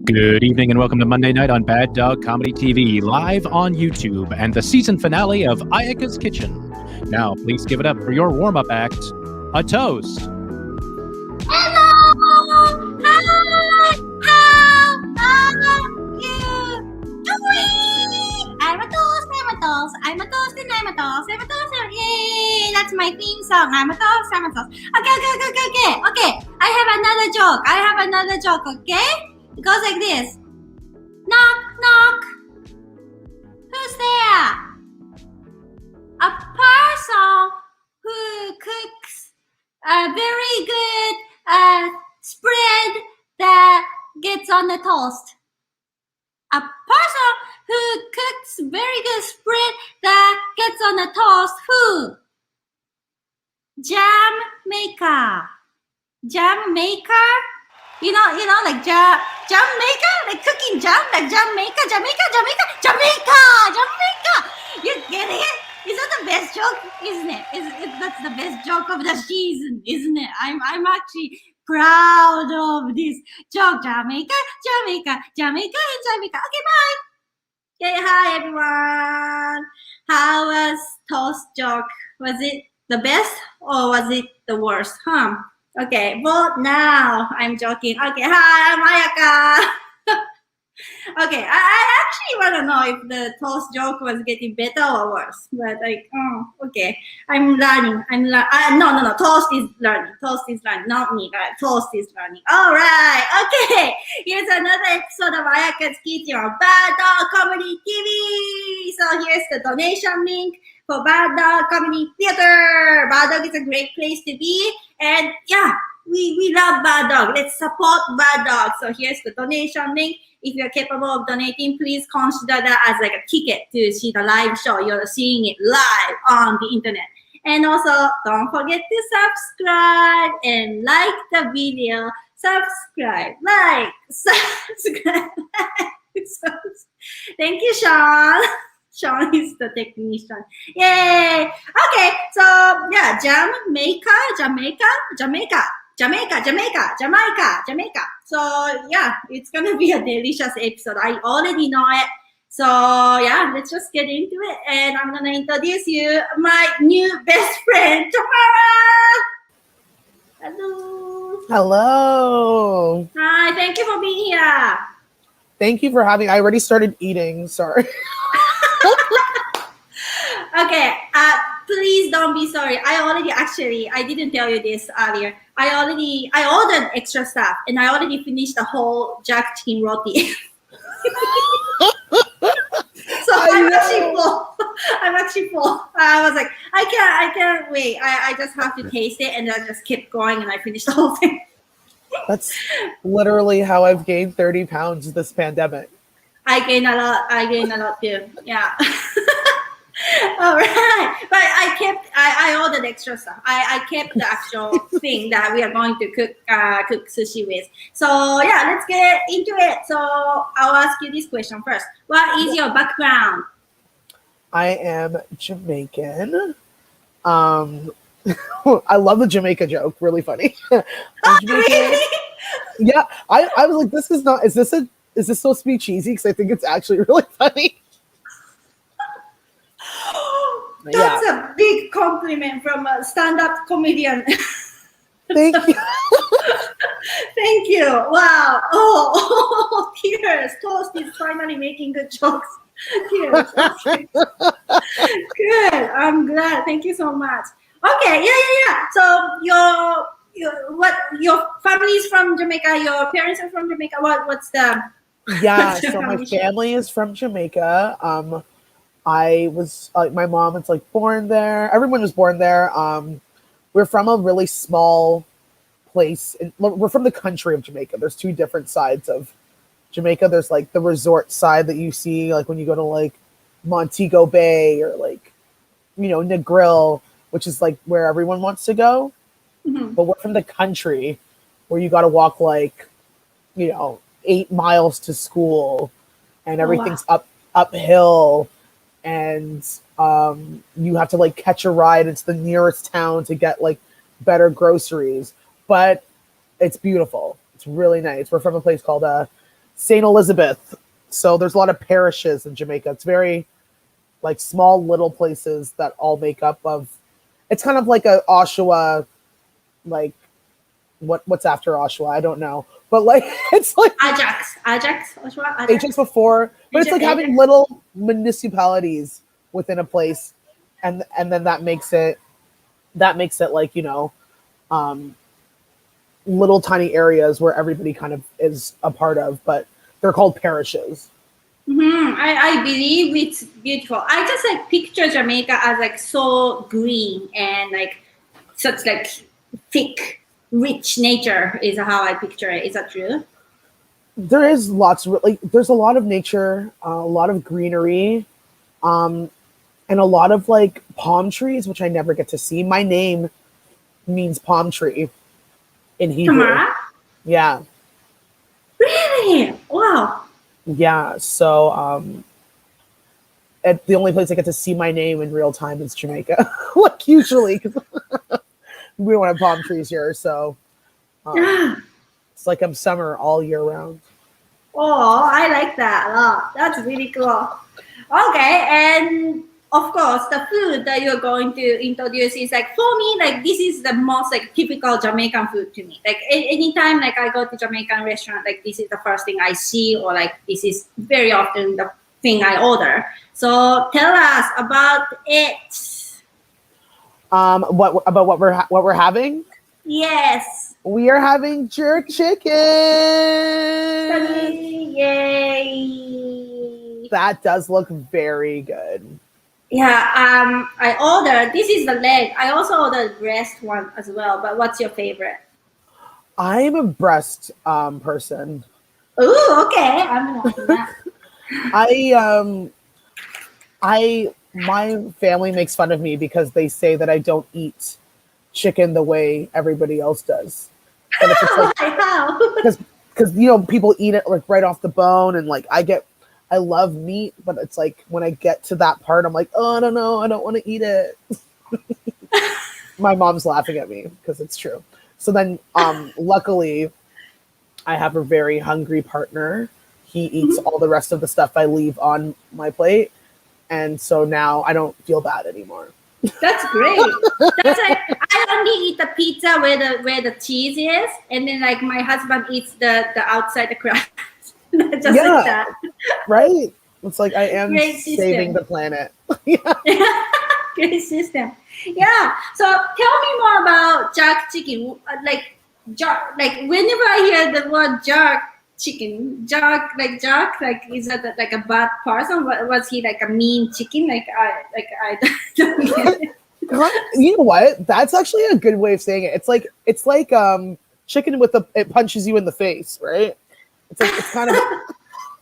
Good evening and welcome to Monday Night on Bad Dog Comedy TV, live on YouTube, and the season finale of Ayaka's Kitchen. Now, please give it up for your warm-up act, a toast. Hello! Hi! How are you doing? I'm a toast, I'm a toast, I'm a toast, and I'm a toast, I'm a toast, yay! That's my theme song. I'm a toast, I'm a toast. Okay. I have another joke, okay? It goes like this. Knock, knock. Who's there? A person who cooks a very good spread that gets on the toast. A person who cooks very good spread that gets on the toast. Who? Jam maker. Jam maker? You know, like jam maker, like cooking jam, like Jamaica. You get it? Is that the best joke, isn't it? That's the best joke of the season, isn't it? I'm actually proud of this joke. Jamaica. Okay, bye. Okay, hi everyone. How was toast joke? Was it the best or was it the worst? Okay, vote now. I'm joking. Okay, hi, I'm Ayaka. Okay, I actually want to know if the toast joke was getting better or worse. But okay. I'm learning. No. Toast is learning. Not me, right? Toast is learning. All right. Okay. Here's another episode of Ayaka's Kitchen on Bad Dog Comedy TV. So here's the donation link for Bad Dog Comedy Theater. Bad Dog is a great place to be. And yeah, we love Bad Dog. Let's support Bad Dog. So here's the donation link. If you're capable of donating, please consider that as like a ticket to see the live show. You're seeing it live on the internet. And also, don't forget to subscribe and like the video. Subscribe. Thank you, Seann. Seann is the technician. Yay! Okay, so yeah, Jamaica. So yeah, it's gonna be a delicious episode. I already know it. So yeah, let's just get into it. And I'm gonna introduce you my new best friend, Tamara. Hello. Hi, thank you for being here. Thank you for having. I already started eating. Sorry. Okay, please don't be sorry. I didn't tell you this earlier. I ordered extra stuff and I already finished the whole jack chicken roti. So I'm actually full. I was like, I can't wait. I just have to taste it, and I just kept going and I finished the whole thing. That's literally how I've gained 30 pounds this pandemic. I gained a lot too. Yeah. All right, but I ordered extra stuff. I kept the actual thing that we are going to cook sushi with. So yeah, let's get into it. So I'll ask you this question first. What is your background? I am Jamaican. I love the Jamaica joke. Really funny. I'm Jamaican. Really? Yeah, I was like, is this supposed to be cheesy? Because I think it's actually really funny. That's a big compliment from a stand-up comedian. Thank you. Thank you. Wow. Oh, tears. Toast is finally making good jokes. Tears. Okay. Good. I'm glad. Thank you so much. Okay. Yeah. So your family is from Jamaica. Your parents are from Jamaica. What's the? Yeah. So my family is from Jamaica. I was my mom was born there. Everyone was born there. We're from a really small place. We're from the country of Jamaica. There's two different sides of Jamaica. There's the resort side that you see when you go to Montego Bay or Negril, which is where everyone wants to go. Mm-hmm. But we're from the country where you got to walk 8 miles to school, and everything's uphill. And you have to catch a ride into the nearest town to get better groceries. But it's beautiful. It's really nice. We're from a place called St. Elizabeth. So there's a lot of parishes in Jamaica. It's very like small little places that all make up of. It's kind of like a Oshawa, like what's after Oshawa? I don't know, but like it's like Ajax. Ajax before, but it's like having little municipalities within a place, and then that makes it like, you know, little tiny areas where everybody kind of is a part of, but they're called parishes. I believe it's beautiful. I just like picture Jamaica as like so green and like such like thick, rich nature is how I picture it. Is that true? There is lots of like, there's a lot of nature, a lot of greenery, and a lot of like palm trees, which I never get to see. My name means palm tree in Hebrew. Tamara? Yeah. Really? Wow. Yeah. So the only place I get to see my name in real time is Jamaica. Like usually, because we don't have palm trees here, so it's like I'm summer all year round. Oh, I like that a lot. That's really cool. Okay, and of course, the food that you're going to introduce is like, for me, like this is the most like typical Jamaican food to me. Like anytime like I go to Jamaican restaurant, like this is the first thing I see, or like this is very often the thing I order. So tell us about it. What we're having? Yes. We are having jerk chicken. Yay. That does look very good. Yeah, I ordered, this is the leg. I also ordered breast one as well, but what's your favorite? I'm a breast person. Ooh, okay. I'm gonna that. My family makes fun of me because they say that I don't eat chicken the way everybody else does. But it's like, How? because you know, people eat it like right off the bone, and like I love meat, but it's like when I get to that part, I'm like, oh, I don't know, I don't want to eat it. My mom's laughing at me because it's true. So then, luckily, I have a very hungry partner. He eats all the rest of the stuff I leave on my plate, and so now I don't feel bad anymore. That's great. That's like, I only eat the pizza where the cheese is, and then like my husband eats the outside the crust. Just like that. Right? It's like I am Great saving system. the planet. Great system. Yeah. So tell me more about jerk chicken. Like whenever I hear the word jerk chicken, jerk, like is that like a bad person? Was he like a mean chicken? Like I don't get it. You know what? That's actually a good way of saying it. It's like chicken with it punches you in the face, right? It's like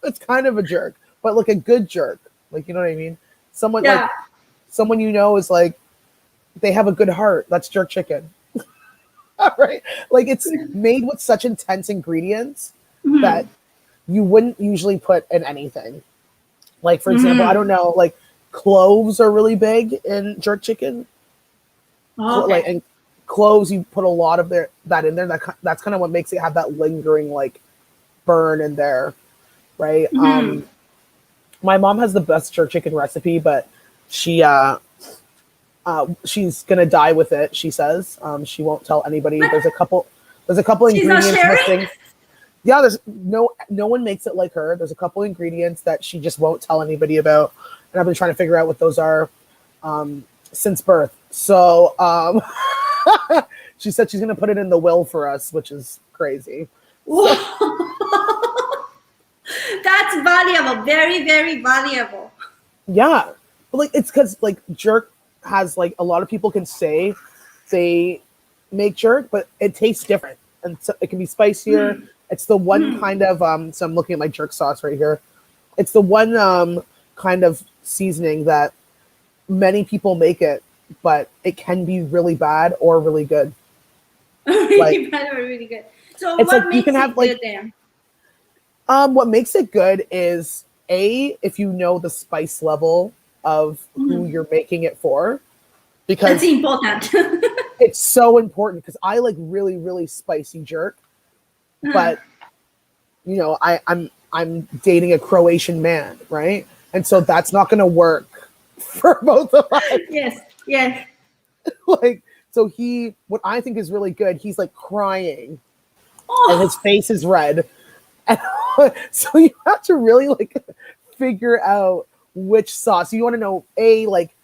it's kind of a jerk, but like a good jerk. Like, you know what I mean? Someone you know is like, they have a good heart. That's jerk chicken. Right? Like it's made with such intense ingredients that you wouldn't usually put in anything. Like, for example, I don't know, like cloves are really big in jerk chicken. Okay. Like, and cloves, you put a lot of that in there. That's kind of what makes it have that lingering like burn in there, right? My mom has the best jerk chicken recipe, but she's gonna die with it. She says she won't tell anybody. There's a couple ingredients missing. Yeah, there's no one makes it like her. There's a couple ingredients that she just won't tell anybody about, and I've been trying to figure out what those are since birth. So she said she's gonna put it in the will for us, which is crazy. That's valuable. Very, very valuable. Yeah, but like it's because like jerk has like a lot of people can say they make jerk, but it tastes different, and so it can be spicier. It's the one kind of so I'm looking at my jerk sauce right here. It's the one kind of seasoning that many people make it, but it can be really bad or really good. Really bad or really good. So it's what like makes you can have it like good then? What makes it good is if you know the spice level of who you're making it for, because That's important. it's so important. Because I like really, really spicy jerk, but you know, I'm dating a Croatian man, right? And so that's not going to work for both of us. Yes, yes. Like, so what I think is really good, he's like crying and his Oh, face is red. And so you have to really like figure out which sauce. You want to know, like,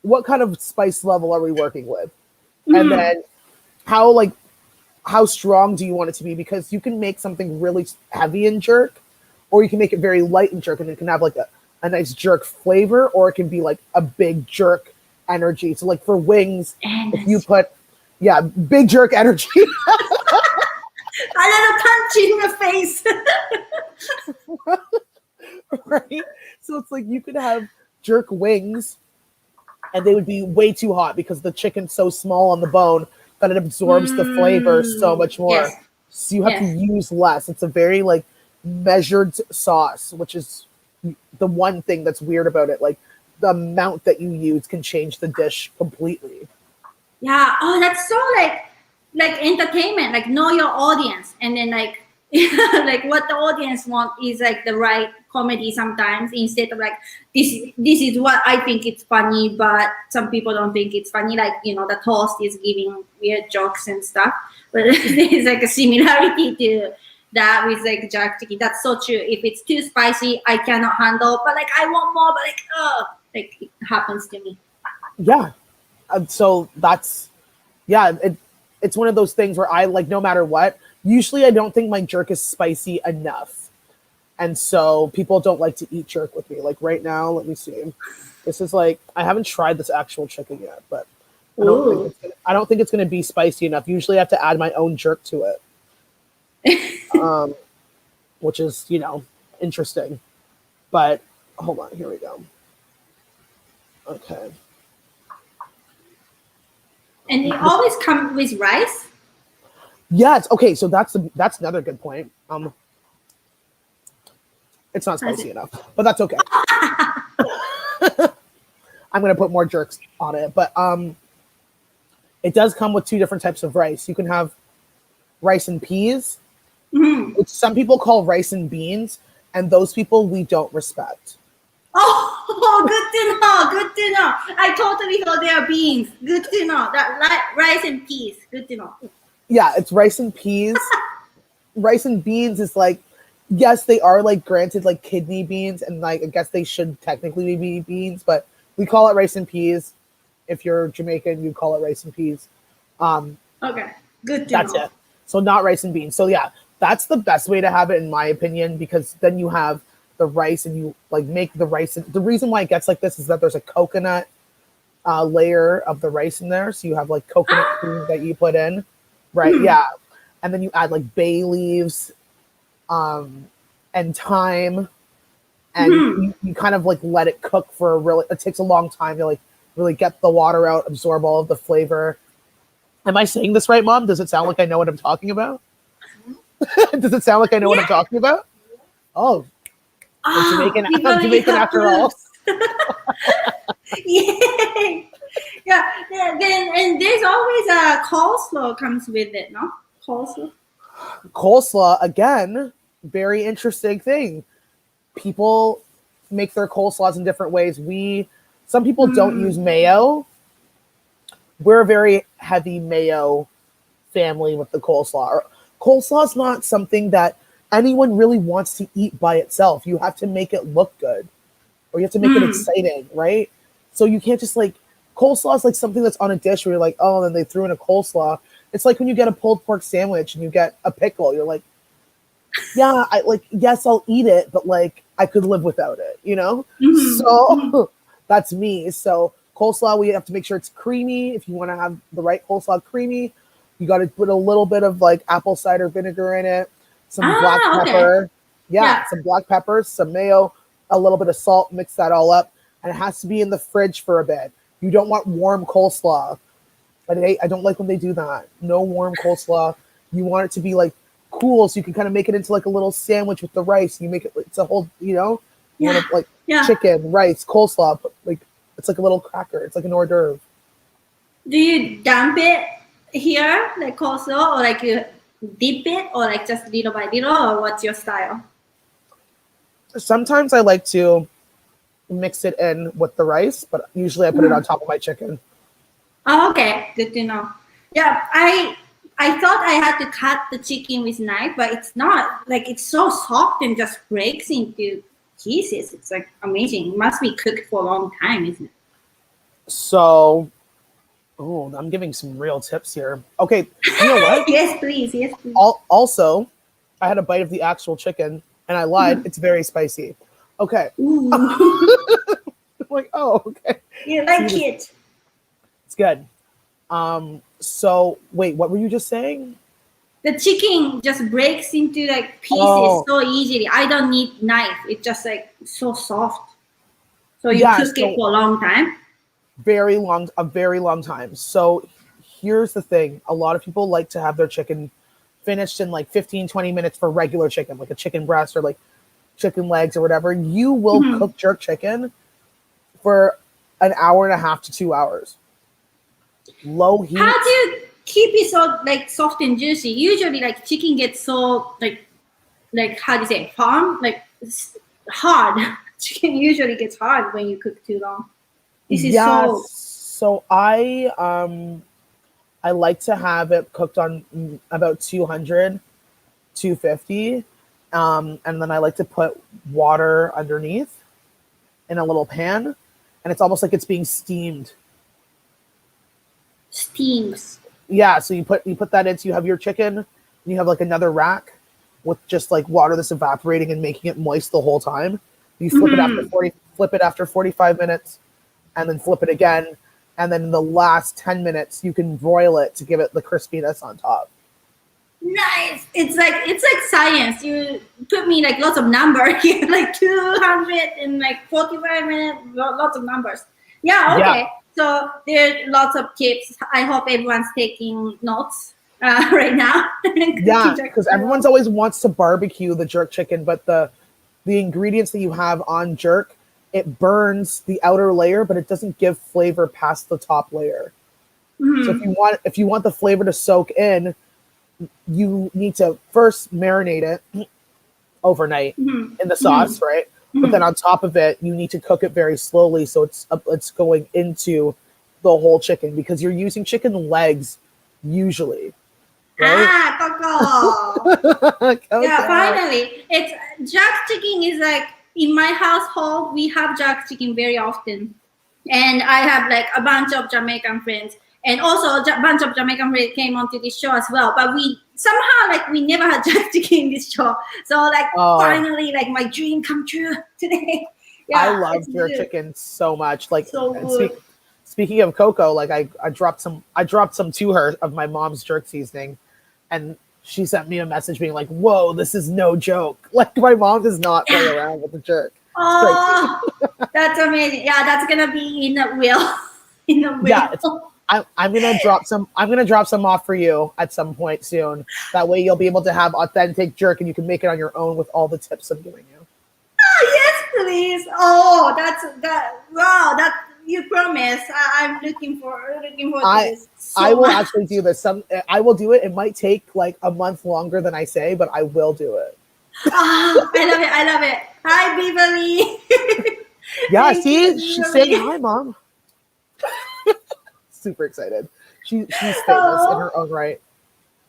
what kind of spice level are we working with? And then how strong do you want it to be? Because you can make something really heavy in jerk, or you can make it very light in jerk, and it can have like a nice jerk flavor, or it can be like a big jerk energy. So like for wings, if you put big jerk energy. a little punch in the face. Right? So it's like you could have jerk wings and they would be way too hot because the chicken's so small on the bone that it absorbs the flavor so much more. Yes. So you have to use less. It's a very like measured sauce, which is the one thing that's weird about it. Like the amount that you use can change the dish completely. Yeah. Oh, that's so like entertainment. Like know your audience, and then like like what the audience want is like the right comedy sometimes, instead of like this is what I think it's funny, but some people don't think it's funny. Like, you know, the toast is giving weird jokes and stuff. But there's like a similarity to that with like jerk chicken. That's so true. If it's too spicy, I cannot handle. But like I want more. But like it happens to me. Yeah. So that's it's one of those things where I like no matter what. Usually I don't think my jerk is spicy enough. And so people don't like to eat jerk with me. Like right now, let me see. This is like, I haven't tried this actual chicken yet, but I don't think it's gonna be spicy enough. Usually I have to add my own jerk to it. Which is, you know, interesting. But hold on, here we go. Okay. And it always comes with rice. Yes. Okay. So that's another good point. It's not spicy enough, but that's okay. I'm gonna put more jerks on it, but it does come with two different types of rice. You can have rice and peas, which some people call rice and beans, and those people we don't respect. Oh, good to know. Good to know. I totally thought they are beans. Good to know. That rice and peas. Good to know. Yeah, it's rice and peas. Rice and beans is like, yes, they are like granted like kidney beans, and like I guess they should technically be beans, but we call it rice and peas. If you're Jamaican, you call it rice and peas. Okay, good to that's know. it. So not rice and beans. So yeah, that's the best way to have it in my opinion, because then you have the rice and you like make the rice. And the reason why it gets like this is that there's a coconut layer of the rice in there. So you have like coconut cream that you put in. Right. Yeah. And then you add like bay leaves and thyme, and you kind of like let it cook for it takes a long time to like really get the water out, absorb all of the flavor. Am I saying this right, Mom? Does it sound like I know what I'm talking about? Does it sound like I know what I'm talking about? Oh, I'm Jamaican after all. Yeah. Then and there's always a coleslaw comes with it, no? Coleslaw, again, very interesting thing. People make their coleslaws in different ways. Some people don't use mayo. We're a very heavy mayo family with the coleslaw. Coleslaw is not something that anyone really wants to eat by itself. You have to make it look good, or you have to make it exciting, right? So you can't just like, coleslaw is like something that's on a dish where you're like, oh, and then they threw in a coleslaw. It's like when you get a pulled pork sandwich and you get a pickle, you're like, yeah, yes, I'll eat it, but like I could live without it, you know? So that's me. So coleslaw, we have to make sure it's creamy. If you want to have the right coleslaw creamy, you got to put a little bit of like apple cider vinegar in it, some black pepper. Yeah, some black peppers, some mayo, a little bit of salt, mix that all up. And it has to be in the fridge for a bit. You don't want warm coleslaw. I don't like when they do that. No warm coleslaw. You want it to be like cool, so you can kind of make it into like a little sandwich with the rice. You make it's a whole, you know, chicken, rice, coleslaw, but like it's like a little cracker. It's like an hors d'oeuvre. Do you dump it here, like coleslaw, or like you dip it, or like just little by little, or what's your style? Sometimes I like to mix it in with the rice, but usually I put it on top of my chicken. Oh, okay, good to know. Yeah, I thought I had to cut the chicken with knife, but it's not. Like it's so soft and just breaks into pieces. It's like amazing. It must be cooked for a long time, isn't it? So, I'm giving some real tips here. Okay, you know what? Yes, please. Yes, please. Also, I had a bite of the actual chicken, and I lied. It's very spicy. Okay. Ooh. I'm like, oh, okay. You like it? It's good. So wait, what were you just saying? The chicken just breaks into like pieces so easily. I don't need knife. It's just like so soft. So you cook it for a long time? A very long time. So here's the thing. A lot of people like to have their chicken finished in like 15, 20 minutes for regular chicken, like a chicken breast or like chicken legs or whatever. You will cook jerk chicken for an hour and a half to 2 hours. Low heat. How do you keep it so like soft and juicy? Usually like chicken gets so like how do you say firm? Like hard. Chicken usually gets hard when you cook too long. This is so I like to have it cooked on about 200, 250. And then I like to put water underneath in a little pan, and it's almost like it's being steamed. Steams. Yeah, so you put that in, so you have your chicken, and you have like another rack with just like water that's evaporating and making it moist the whole time. You flip it after 45 minutes, and then flip it again, and then in the last 10 minutes you can broil it to give it the crispiness on top. Nice. It's like science. You put me like lots of numbers here, like 200 in like 45 minutes, lots of numbers. Yeah, okay. Yeah. So there's lots of tips. I hope everyone's taking notes right now. Yeah, because everyone's always wants to barbecue the jerk chicken, but the ingredients that you have on jerk, it burns the outer layer, but it doesn't give flavor past the top layer. So if you want the flavor to soak in, you need to first marinate it overnight in the sauce, right? But then on top of it, you need to cook it very slowly, so it's going into the whole chicken, because you're using chicken legs usually. Right? Coco. Yeah, finally, it's jerk chicken is like in my household. We have jerk chicken very often, and I have like a bunch of Jamaican friends. And also a bunch of Jamaican friends came onto this show as well. But we somehow like we never had jerk chicken in this show. So like finally like my dream come true today. Yeah, I love jerk chicken so much. Like speaking of Coko, like I dropped some to her of my mom's jerk seasoning, and she sent me a message being like, "Whoa, this is no joke. Like my mom does not play around with the jerk." Oh, that's amazing. Yeah, that's gonna be in the wheel. In the wheel. Yeah, I'm gonna drop some. I'm gonna drop some off for you at some point soon. That way, you'll be able to have authentic jerk, and you can make it on your own with all the tips I'm giving you. Oh, yes, please. Oh, wow. That you promise. I'm looking forward to this. I will actually do this. I will do it. It might take like a month longer than I say, but I will do it. Oh, I love it. Hi, Beverly. Yeah, see, she's saying hi, Mom. Super excited. She's famous in her own right.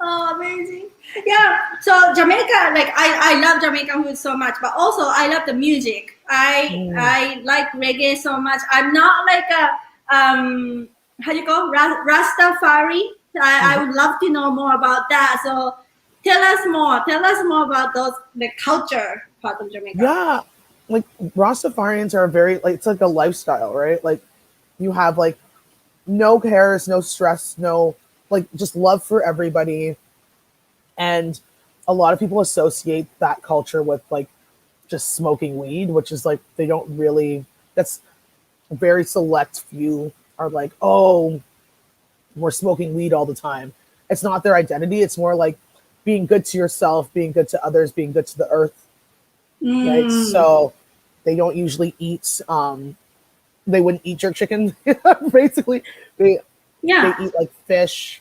Oh, amazing. Yeah. So Jamaica, like I love Jamaican food so much, but also I love the music. I like reggae so much. I'm not like a how do you call Rastafari. I would love to know more about that. So tell us more about the culture part of Jamaica. Yeah. Like Rastafarians are very like, it's like a lifestyle, right? Like you have like no cares, no stress, no like just love for everybody. And a lot of people associate that culture with like just smoking weed, which is like they don't really, that's a very select few are like, oh, we're smoking weed all the time. It's not their identity. It's more like being good to yourself, being good to others, being good to the earth. Right? So they don't usually eat they wouldn't eat jerk chicken. Basically, they eat like fish,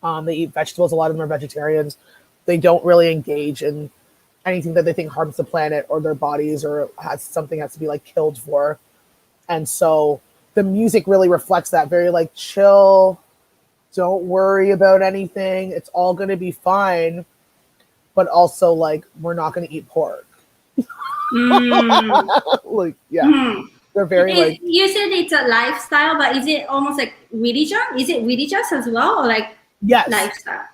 They eat vegetables. A lot of them are vegetarians. They don't really engage in anything that they think harms the planet or their bodies or has to be like killed for. And so the music really reflects that, very like chill, don't worry about anything, it's all going to be fine, but also like we're not going to eat pork. Like, yeah. They're very like, you said it's a lifestyle, but is it almost like religion? Is it religious as well, or like yes, lifestyle?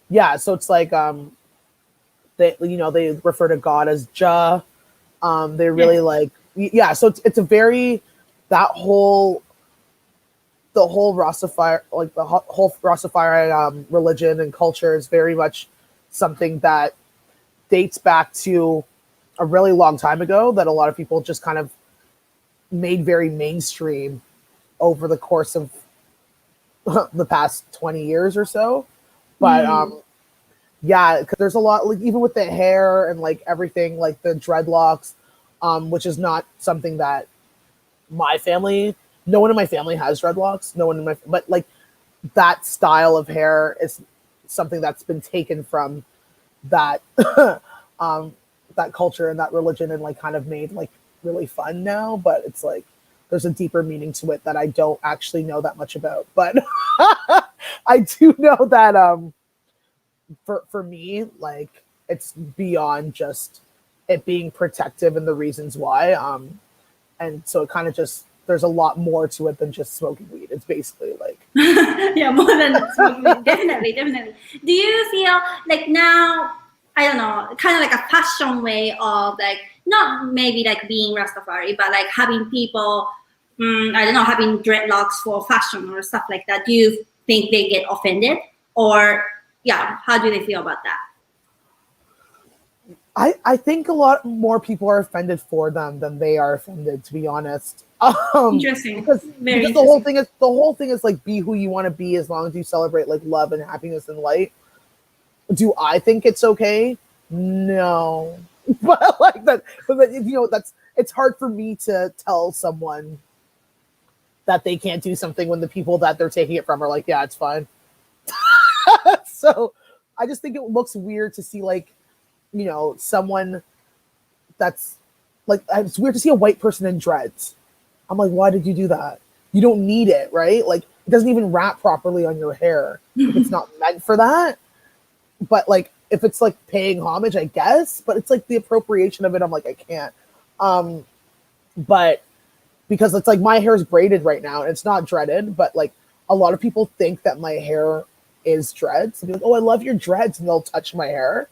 Yeah. So it's like they refer to God as Ja. They really like, yeah. So it's a very, the whole Rastafari, like the whole Rastafari religion and culture is very much something that dates back to a really long time ago, that a lot of people just kind of made very mainstream over the course of the past 20 years or so. But yeah, because there's a lot, like even with the hair and like everything, like the dreadlocks, which is not something that no one in my family has dreadlocks. But like that style of hair is something that's been taken from that that culture and that religion and like kind of made like really fun now. But it's like there's a deeper meaning to it that I don't actually know that much about. But I do know that for me, like it's beyond just it being protective and the reasons why. And so it kind of just, there's a lot more to it than just smoking weed. It's basically like yeah, more than smoking weed. Definitely. Do you feel like now, I don't know, kind of like a fashion way of like, not maybe like being Rastafari, but like having people, I don't know, having dreadlocks for fashion or stuff like that? Do you think they get offended, or yeah, how do they feel about that? I think a lot more people are offended for them than they are offended, to be honest. Interesting. Because the whole thing is like, be who you want to be as long as you celebrate like love and happiness and light. Do I think it's okay? No. But like that, it's hard for me to tell someone that they can't do something when the people that they're taking it from are like, yeah, it's fine. So I just think it looks weird to see like, someone that's like, it's weird to see a white person in dreads. I'm like, why did you do that? You don't need it, right? Like, it doesn't even wrap properly on your hair. Like, it's not meant for that. But like, if it's like paying homage, I guess, but it's like the appropriation of it. I'm like, I can't. But because it's like my hair is braided right now and it's not dreaded, but like a lot of people think that my hair is dreads. And be like, oh, I love your dreads. And they'll touch my hair.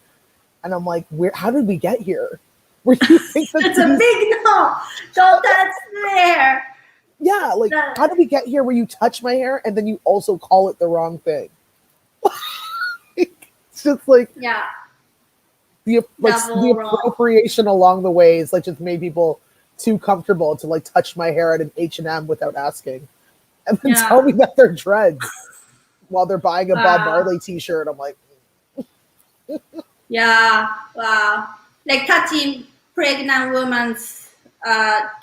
And I'm like, how did we get here? Where do you think that's a big no? Don't touch the hair. Yeah, like how did we get here where you touch my hair and then you also call it the wrong thing? It's just like the appropriation along the way is like just made people too comfortable to like touch my hair at an H&M without asking, and then tell me that they're dreads while they're buying a Bob Marley t-shirt. I'm like. Yeah, wow. Like touching pregnant woman's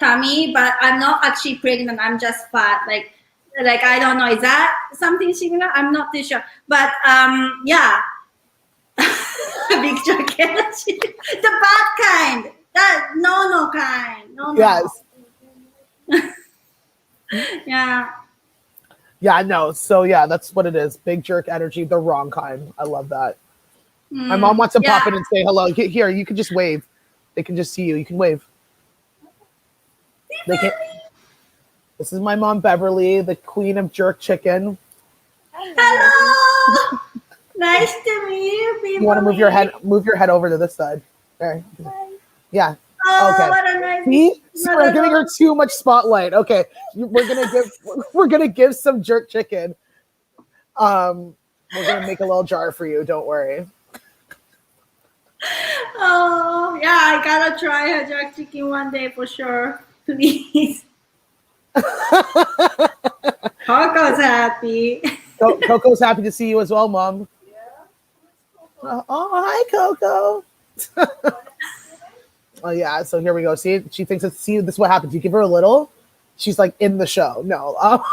tummy, but I'm not actually pregnant. I'm just fat. Like I don't know. Is that something similar? I'm not too sure. But yeah, big joke energy. The bad kind. That no kind. No. Yes. Yeah. Yeah. No. So yeah, that's what it is. Big jerk energy. The wrong kind. I love that. My mom wants to pop in and say hello. Here, you can just wave. They can just see you. You can wave. They can. This is my mom, Beverly, the queen of jerk chicken. Hello. Nice to meet you, people. You want to move your head? Move your head over to this side. There. Yeah. Oh, okay. what a nice. See, we're giving her too much spotlight. Okay, we're gonna give some jerk chicken. We're gonna make a little jar for you. Don't worry. Oh, yeah, I gotta try her jerk chicken one day for sure. Please. Coco's happy. Coco's happy to see you as well, Mom. Yeah. Oh, hi, Coko. Oh, yeah, so here we go. See, she thinks this is what happens. You give her a little, she's like in the show. No.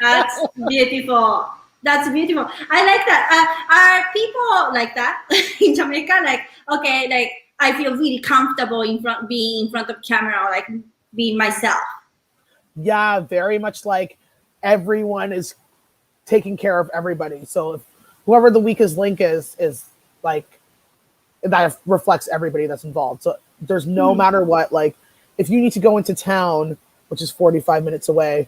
That's beautiful. That's beautiful. I like that. Are people like that in Jamaica? Like, okay, like I feel really comfortable being in front of camera, or like being myself. Yeah, very much like everyone is taking care of everybody. So if whoever the weakest link is like that reflects everybody that's involved. So there's no matter what, like if you need to go into town, which is 45 minutes away,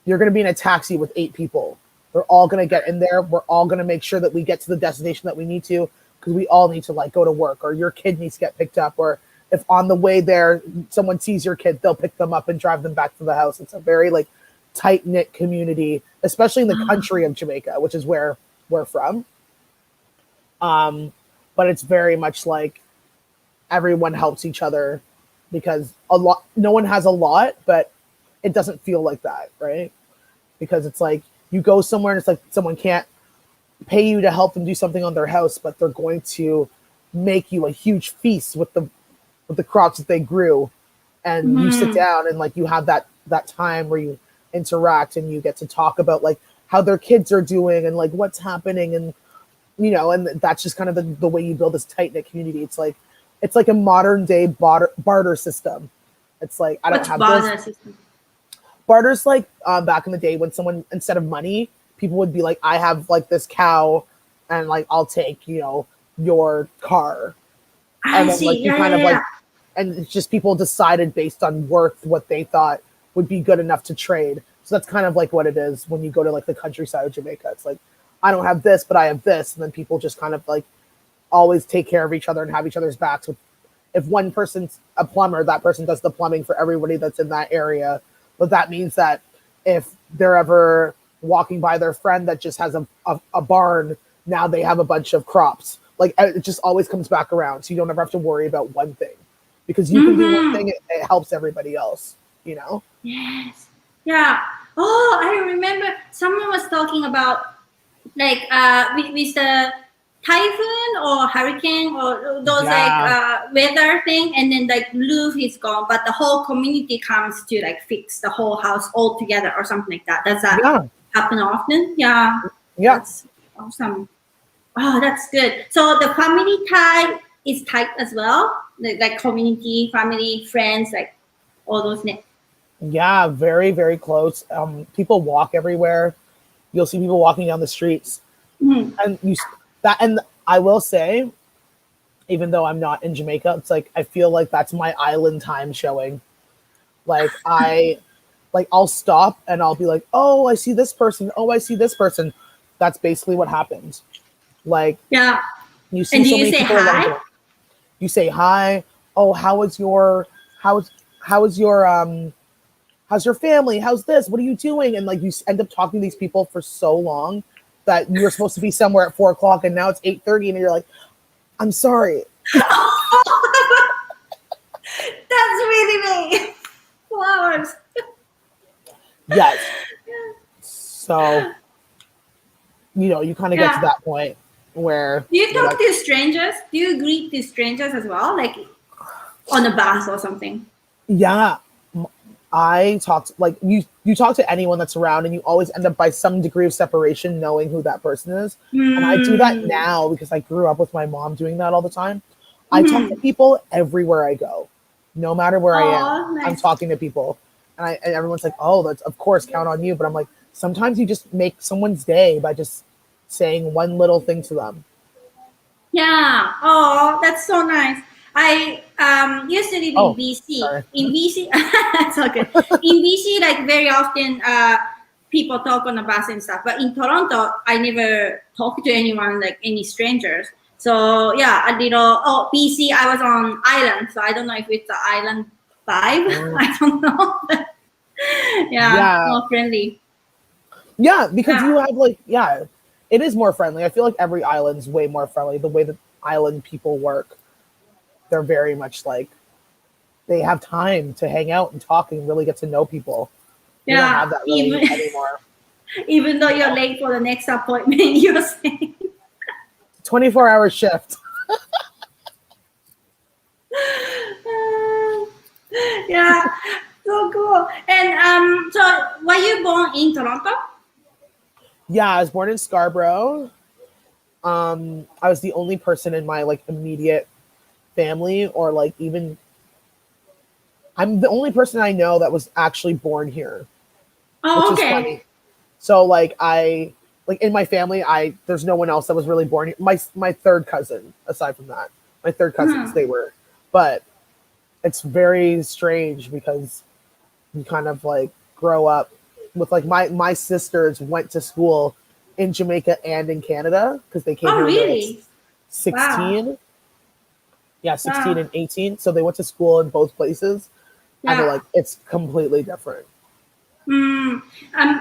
you're going to be in a taxi with 8 people. They're all going to get in there. We're all going to make sure that we get to the destination that we need to, because we all need to like go to work, or your kid needs to get picked up, or if on the way there someone sees your kid, they'll pick them up and drive them back to the house. It's a very like tight knit community, especially in the country of Jamaica, which is where we're from. But it's very much like everyone helps each other, because no one has a lot, but it doesn't feel like that, right? Because it's like you go somewhere and it's like someone can't pay you to help them do something on their house, but they're going to make you a huge feast with the crops that they grew, and you sit down and like you have that time where you interact and you get to talk about like how their kids are doing and like what's happening, and and that's just kind of the way you build this tight knit community. It's like a modern day barter system. It's like I don't have barter system. Barter's like back in the day when someone, instead of money, people would be like, I have like this cow and like I'll take your car. And then like you kind of like, and it's just people decided based on worth what they thought would be good enough to trade. So that's kind of like what it is when you go to like the countryside of Jamaica. It's like, I don't have this, but I have this. And then people just kind of like always take care of each other and have each other's backs. If one person's a plumber, that person does the plumbing for everybody that's in that area. But that means that if they're ever walking by their friend that just has a barn, now they have a bunch of crops. Like it just always comes back around. So you don't ever have to worry about one thing, because you can do one thing, it helps everybody else, Yes. Yeah. Oh, I remember someone was talking about like with the typhoon or hurricane or those like weather thing, and then like roof is gone, but the whole community comes to like fix the whole house all together or something like that. Does that happen often? Yeah. That's awesome. Oh, that's good. So the family tie is tight as well, like community, family, friends, like all those. Yeah, very, very close. People walk everywhere. You'll see people walking down the streets, and and I will say, even though I'm not in Jamaica, it's like I feel like that's my island time showing. Like I'll stop and I'll be like, oh, I see this person. Oh, I see this person. That's basically what happens. Like, you see, and so many people around you. You say hi. Oh, how's your family? How's this? What are you doing? And like you end up talking to these people for so long that you're supposed to be somewhere at 4:00 and now it's 8:30 and you're like, I'm sorry. That's really me. Flowers. Yes. So, you kind of get to that point where. Do you talk to strangers? Do you greet the strangers as well? Like on a bus or something? Yeah. I talked like you talk to anyone that's around, and you always end up by some degree of separation knowing who that person is. And I do that now because I grew up with my mom doing that all the time. I talk to people everywhere I go, no matter where I am. Nice. I'm talking to people, and everyone's like, "Oh, that's of course, count on you." But I'm like, sometimes you just make someone's day by just saying one little thing to them. Yeah. Oh, that's so nice. I used to live in BC. Sorry. In BC, it's okay. In BC, like very often, people talk on the bus and stuff. But in Toronto, I never talked to anyone, like any strangers. So yeah, a little. Oh, BC, I was on island, so I don't know if it's the island vibe. I don't know. Yeah, more friendly. Yeah, because you have like it is more friendly. I feel like every island's way more friendly. The way that island people work. They're very much like they have time to hang out and talk and really get to know people. You don't have that really anymore. Even though you're late for the next appointment, you're saying 24-hour shift. Yeah, so cool. And so were you born in Toronto? Yeah, I was born in Scarborough. I was the only person in my like immediate family, or like even I'm the only person I know that was actually born here, which Oh, is okay. funny. So like I like in my family, I there's no one else that was really born here. My third cousin, aside from that, my third cousins they were, but it's very strange because you kind of like grow up with like my sisters went to school in Jamaica and in Canada because they came Oh, here when they were like really? Wow. 16. Yeah, 16 Wow. and 18. So they went to school in both places and they're Yeah. like, it's completely different. Mm.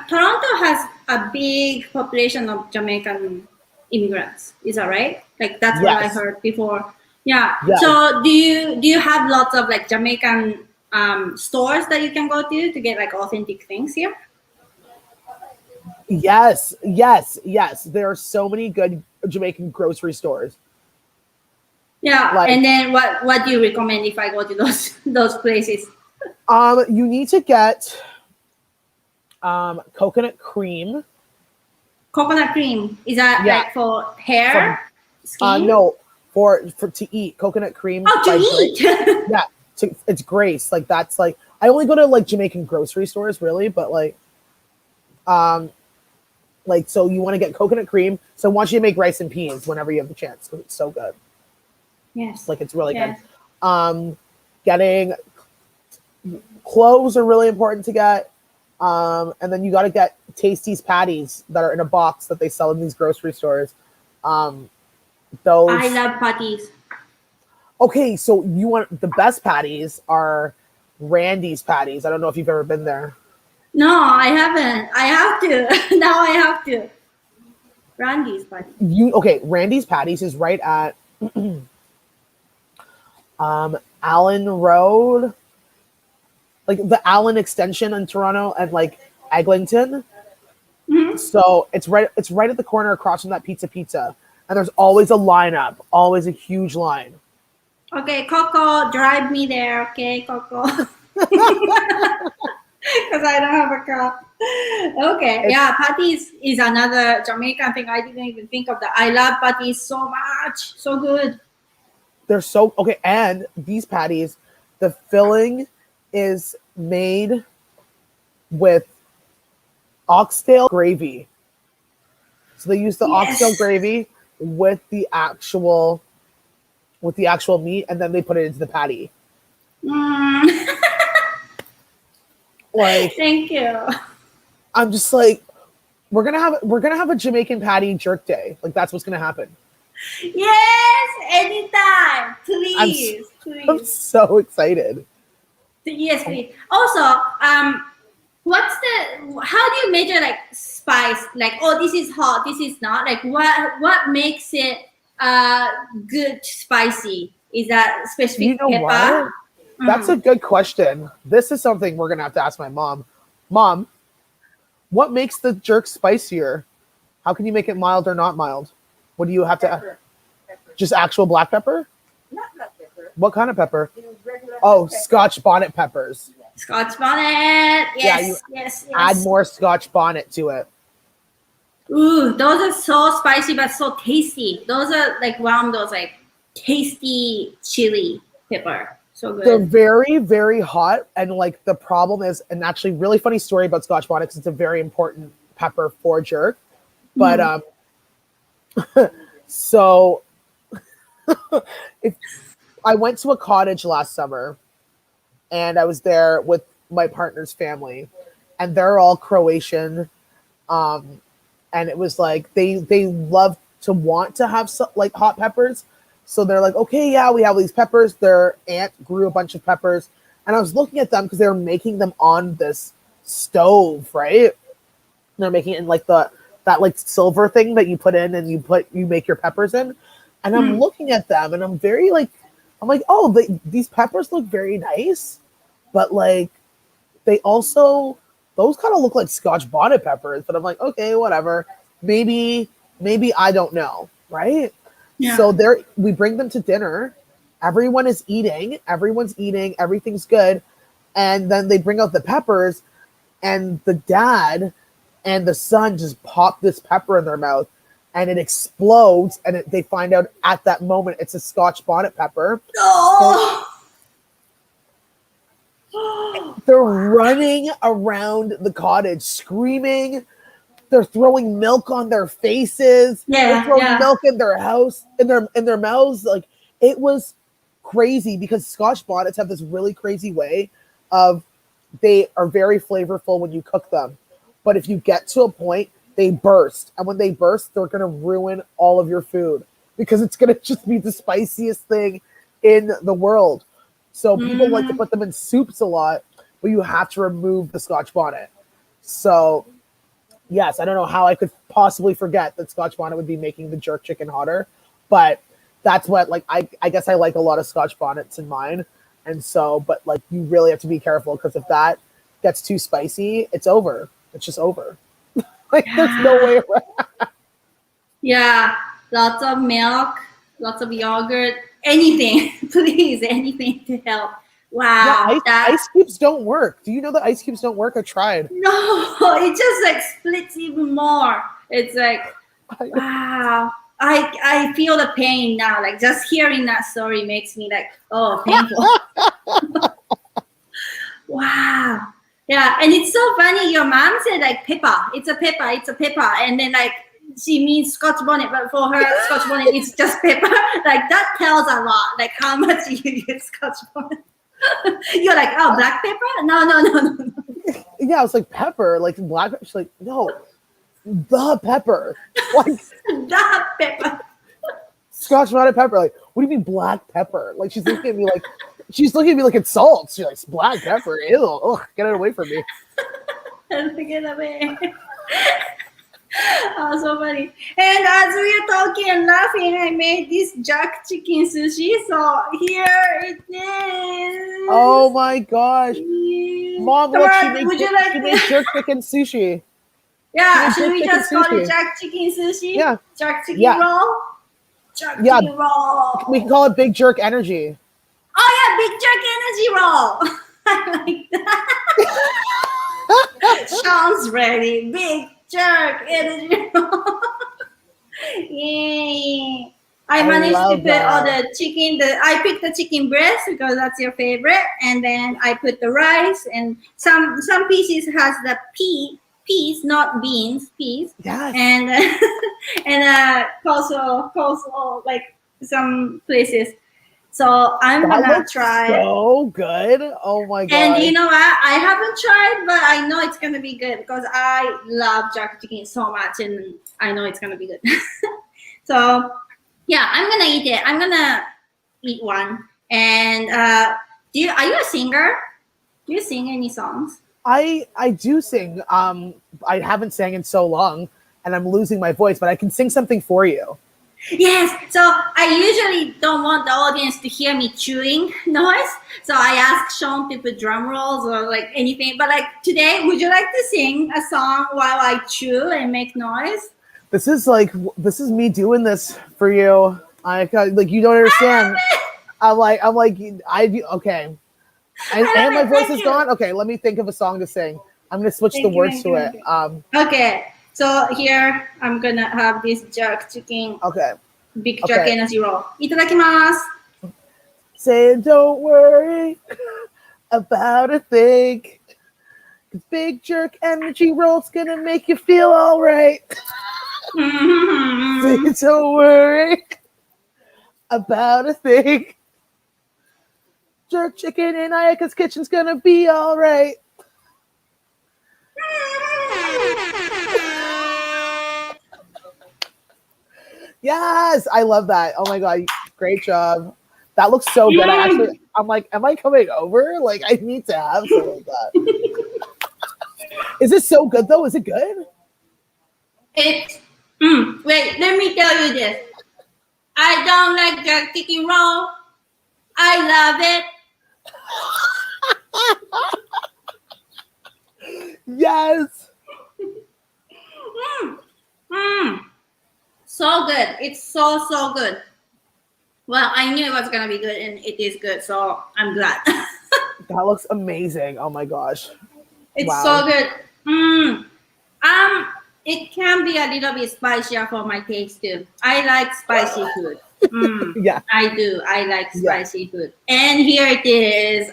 Toronto has a big population of Jamaican immigrants. Is that right? Like that's what I Yes. heard before. Yeah. Yeah. So do you have lots of like Jamaican stores that you can go to get like authentic things here? Yes. Yes. Yes. There are so many good Jamaican grocery stores. Yeah. Like, And then what do you recommend if I go to those places? you need to get coconut cream. Coconut cream. Is that Yeah. like for hair, From skin? no, for to eat coconut cream. Oh, to by eat. Yeah, it's Grace. Like that's like I only go to like Jamaican grocery stores really, but like so you want to get coconut cream. So I want you to make rice and peas whenever you have the chance because it's so good. Yes. Like it's really Yes. good. Getting cloves are really important to get. And then you got to get Tasty's patties that are in a box that they sell in these grocery stores. Those I love patties. Okay, so you want the best patties are Randy's patties. I don't know if you've ever been there. No, I haven't. I have to. Now I have to. Randy's patty. Randy's patties is right at Allen Road, like the Allen extension in Toronto and like Eglinton. Mm-hmm. So it's right at the corner across from that pizza. And there's always a lineup, always a huge line. Okay, Coko, drive me there. Okay, Coko. Because I don't have a car. Okay, yeah, patties is another Jamaican thing. I didn't even think of that. I love patties so much. So good. They're so okay, and these patties, the filling is made with oxtail gravy. So they use the oxtail gravy with the actual meat, and then they put it into the patty. Mm. Like, thank you. I'm just like, we're gonna have a Jamaican patty jerk day. Like that's what's gonna happen. Yes, anytime. Please, I'm please. so excited. Yes, please. Also, how do you measure like spice? Like, oh, this is hot, this is not. Like, what makes it good spicy? Is that specific You know pepper? what? That's a good question. This is something we're gonna have to ask my mom. Mom, what makes the jerk spicier? How can you make it mild or not mild? What do you have Pepper. Just actual black pepper? Not black pepper. What kind of pepper? Regular Oh, pepper. Scotch bonnet peppers. Scotch bonnet. Yes, you yes. Add more Scotch bonnet to it. Ooh, those are so spicy but so tasty. Those are like one of those like tasty chili pepper. So good. They're very, very hot, and like the problem is, and actually, really funny story about Scotch bonnet because it's a very important pepper for jerk. But so if I went to a cottage last summer, and I was there with my partner's family, and they're all Croatian, and it was like they love to want to have like hot peppers. So they're like, okay, yeah, we have these peppers. Their aunt grew a bunch of peppers. And I was looking at them because they were making them on this stove, right? And they're making it in like that like silver thing that you put in and you make your peppers in. And I'm looking at them and I'm like, oh, these peppers look very nice. But like, they also, those kind of look like Scotch bonnet peppers. But I'm like, okay, whatever. Maybe I don't know, right? Yeah. So we bring them to dinner. Everyone's eating, everything's good. And then they bring out the peppers, and the dad and the son just popped this pepper in their mouth, and it explodes, and they find out at that moment it's a Scotch bonnet pepper. Oh. They're running around the cottage screaming. They're throwing milk on their faces. They're throwing milk in their house, in their mouths. Like, it was crazy because Scotch bonnets have this really crazy way of, they are very flavorful when you cook them. But if you get to a point, they burst. And when they burst, they're going to ruin all of your food because it's going to just be the spiciest thing in the world. So people like to put them in soups a lot, but you have to remove the Scotch bonnet. So, yes, I don't know how I could possibly forget that Scotch bonnet would be making the jerk chicken hotter, but that's what, like, I guess I like a lot of Scotch bonnets in mine. And so, but like, you really have to be careful because if that gets too spicy, it's over. It's just over. Like, there's no way around. Yeah, lots of milk, lots of yogurt, anything, please, anything to help. Wow. Yeah, ice cubes don't work. Do you know that ice cubes don't work? I tried. No, it just like splits even more. It's like, wow. I feel the pain now. Like, just hearing that story makes me like, oh, painful. Wow. Yeah, and it's so funny. Your mom said like pepper. It's a pepper. It's a pepper. And then like she means Scotch bonnet, but for her Scotch bonnet it's just pepper. Like, that tells a lot. Like, how much you use Scotch bonnet. You're like, oh, black pepper? No. Yeah, I was like, pepper, like black. She's like, no, the pepper. Like, the pepper. Scotch bonnet pepper. Like, what do you mean black pepper? Like, she's looking at me like it's salt. She's like, black pepper. Ew. Ugh, get it away from me. Get away. Oh, so funny. And as we are talking and laughing, I made this jerk chicken sushi. So here it is. Oh my gosh. Mom, look, she made jerk chicken sushi. Yeah, should we just call it jerk chicken sushi? Yeah. Jerk chicken roll? Jerk chicken roll. We can call it big jerk energy. Oh yeah, big jerk energy roll. I like that. Sounds ready. Big jerk energy roll. Yay. I managed to put all the chicken. I picked the chicken breast because that's your favorite, and then I put the rice, and some pieces has the peas, not beans, peas. Yes. And coleslaw, like some places. So I'm gonna try. So good! Oh my god! And you know what? I haven't tried, but I know it's gonna be good because I love jerk chicken so much, and I know it's gonna be good. So yeah, I'm gonna eat it. I'm gonna eat one. And are you a singer? Do you sing any songs? I do sing. I haven't sang in so long, and I'm losing my voice, but I can sing something for you. Yes. So I usually don't want the audience to hear me chewing noise. So I ask Sean to put drum rolls or like anything. But like today, would you like to sing a song while I chew and make noise? This is me doing this for you. You don't understand. Okay. And my voice is gone. Okay, let me think of a song to sing. I'm gonna switch the words to it. Okay. So here I'm gonna have this jerk chicken. Okay. Big jerk energy roll. Itadakimasu. Say don't worry about a thing. 'Cause big jerk energy roll's gonna make you feel all right. Say don't worry about a thing. Jerk chicken in Ayaka's Kitchen's gonna be all right. Yes, I love that. Oh my god, great job. That looks so good. I'm like, am I coming over? Like, I need to have something like that. Is it so good though? Is it good? Wait, let me tell you this. I don't like jerk chicken roll. I love it. Yes. So good. It's so good. Well, I knew it was gonna be good, and it is good. So I'm glad. That looks amazing. Oh my gosh. It's so good. It can be a little bit spicier for my taste too. I like spicy food. Yeah. I do. I like Yeah. spicy food. And here it is.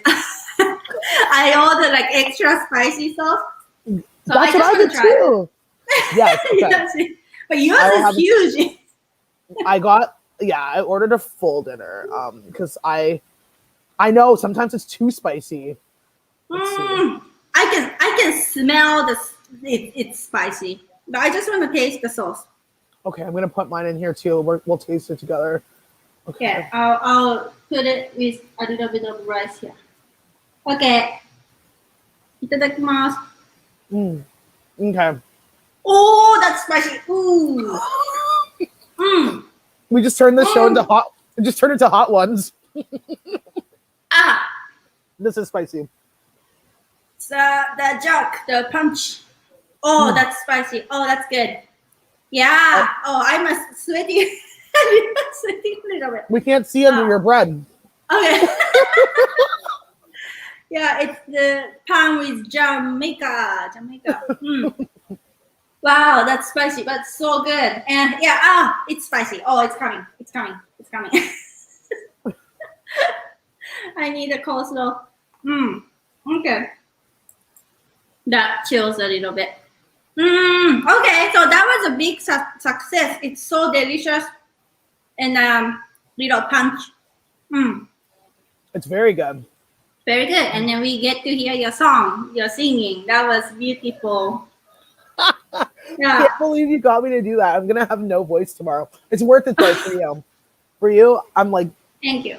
I ordered like extra spicy sauce. So That's what I wanna did too. Yes. Okay. Yes. But I yours will is have a- huge. I ordered a full dinner because I know sometimes it's too spicy. Let's see. I can smell it's spicy. But I just want to taste the sauce. Okay, I'm gonna put mine in here too. We'll taste it together. Okay. Yeah, I'll put it with a little bit of rice here. Okay. Itadakimasu. Okay. Oh, that's spicy. Ooh. We just turned the show into hot. We just turned it to hot ones. Ah, This is spicy. it's the jerk, the punch. Oh, that's spicy. Oh, that's good. Yeah. Oh, I'm sweating. I'm sweating a little bit. We can't see under your bread. Okay. Yeah, it's the pan with Jamaica. Wow, that's spicy, but so good. And yeah, it's spicy. Oh, it's coming. It's coming. It's coming. I need a coleslaw. Okay. That chills a little bit. Okay, so that was a big success. It's so delicious and little punch. It's very good. Very good. And then we get to hear your song, your singing. That was beautiful. I Yeah. can't believe you got me to do that. I'm gonna have no voice tomorrow. It's worth it though for you. For you, I'm like, Thank you.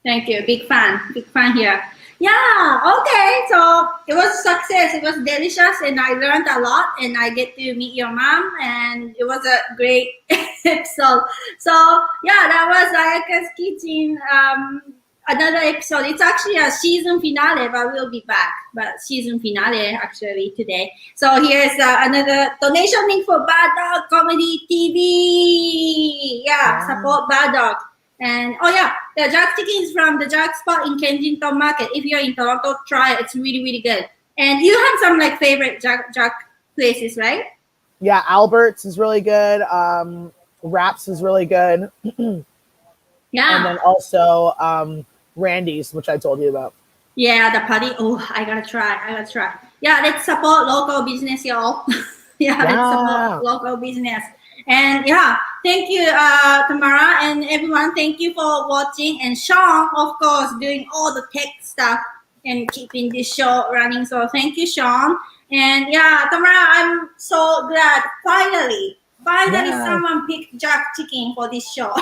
Thank you. Big fan. Big fan here. Yeah. Okay. So it was a success. It was delicious and I learned a lot and I get to meet your mom and it was a great episode. So yeah, that was Ayaka's Kitchen. Another episode. It's actually a season finale, but we'll be back. But season finale actually today. So here's another donation link for Bad Dog Comedy TV. Yeah, support Bad Dog. And oh yeah, the Jack chicken is from the Jack spot in Kensington Market. If you're in Toronto, try it. It's really, really good. And you have some like favorite Jack places, right? yeah, Albert's is really good. Raps is really good. Yeah. And then also Randy's, which I told you about. Yeah, the party. Oh, I gotta try. Yeah, let's support local business, y'all. Let's support local business. And yeah, thank you, Tamara, and everyone. Thank you for watching. And Sean, of course, doing all the tech stuff and keeping this show running. So thank you, Sean. And yeah, Tamara, I'm so glad. Finally, someone picked Jack chicken for this show.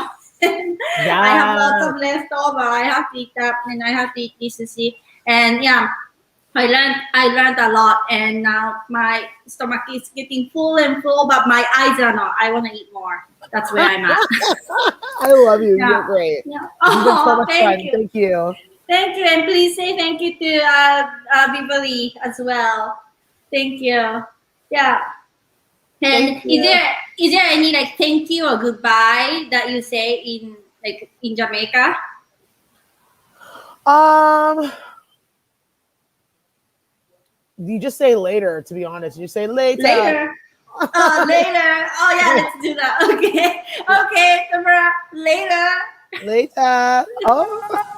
I have lots of leftover. I have to eat that, and I have to eat this sushi. And yeah, I learned a lot, and now my stomach is getting full, but my eyes are not. I want to eat more. That's where I'm at. I love you. Yeah. You're great. Yeah. You've been so much fun. Thank you. Thank you. Thank you, and please say thank you to Beverly as well. Thank you. Yeah. And Thank you. is there any like thank you or goodbye that you say in Jamaica? You just say later, to be honest. You say later. Later. Later. Oh yeah, let's do that. Okay. Okay, Tamara. Later. Later. Oh.